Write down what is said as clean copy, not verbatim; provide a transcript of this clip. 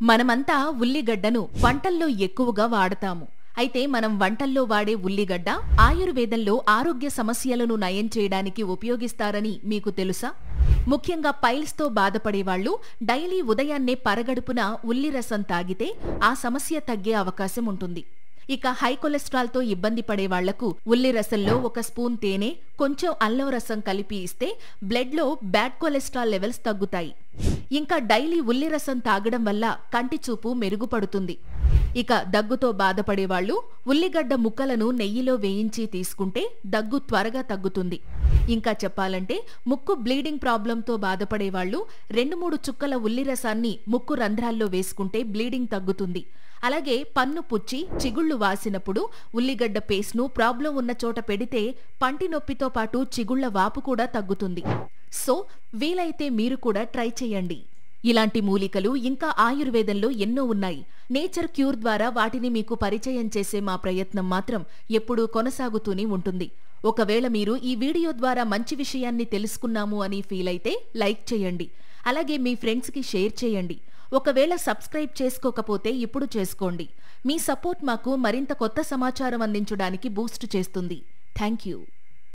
మనమంతా ఉల్లిగడ్డను వంటల్లో ఎక్కువగా వాడతాము. అయితే మనం వంటల్లో వాడే ఉల్లిగడ్డ ఆయుర్వేదంలో ఆరోగ్య సమస్యలను నయం చేయడానికి ఉపయోగిస్తారని మీకు తెలుసా? ముఖ్యంగా పైల్స్తో బాధపడేవాళ్లు డైలీ ఉదయాన్నే పరగడుపున ఉల్లి రసం తాగితే ఆ సమస్య తగ్గే అవకాశం ఉంటుంది. ఇక హై కొలెస్ట్రాల్తో ఇబ్బంది పడే వాళ్లకు ఉల్లి రసంలో ఒక స్పూన్ తేనె, కొంచెం అల్లం రసం కలిపి ఇస్తే బ్లడ్లో బ్యాడ్ కొలెస్ట్రాల్ లెవెల్స్ తగ్గుతాయి. ఇంకా డైలీ ఉల్లి రసం తాగడం వల్ల కంటి చూపు మెరుగుపడుతుంది. ఇక దగ్గుతో బాధపడేవాళ్లు ఉల్లిగడ్డ ముక్కలను నెయ్యిలో వేయించి తీసుకుంటే దగ్గు త్వరగా తగ్గుతుంది. ఇంకా చెప్పాలంటే ముక్కు బ్లీడింగ్ ప్రాబ్లంతో బాధపడేవాళ్లు 2-3 చుక్కల ఉల్లి రసాన్ని ముక్కు రంధ్రాల్లో వేసుకుంటే బ్లీడింగ్ తగ్గుతుంది. అలాగే పన్ను పుచ్చి చిగుళ్లు వాసినప్పుడు ఉల్లిగడ్డ పేస్ట్ను ప్రాబ్లం ఉన్న చోట పెడితే పంటి నొప్పితో పాటు చిగుళ్ల వాపు కూడా తగ్గుతుంది. సో వీలైతే మీరు కూడా ట్రై చేయండి. ఇలాంటి మూలికలు ఇంకా ఆయుర్వేదంలో ఎన్నో ఉన్నాయి. నేచర్ క్యూర్ ద్వారా వాటిని మీకు పరిచయం చేసే మా ప్రయత్నం మాత్రం ఎప్పుడూ కొనసాగుతూనే ఉంటుంది. ఒకవేళ మీరు ఈ వీడియో ద్వారా మంచి విషయాన్ని తెలుసుకున్నాము అని ఫీల్ అయితే లైక్ చేయండి. అలాగే మీ ఫ్రెండ్స్కి షేర్ చేయండి. ఒకవేళ సబ్స్క్రైబ్ చేసుకోకపోతే ఇప్పుడు చేసుకోండి. మీ సపోర్ట్ మాకు మరింత కొత్త సమాచారం అందించడానికి బూస్ట్ చేస్తుంది. Thank you.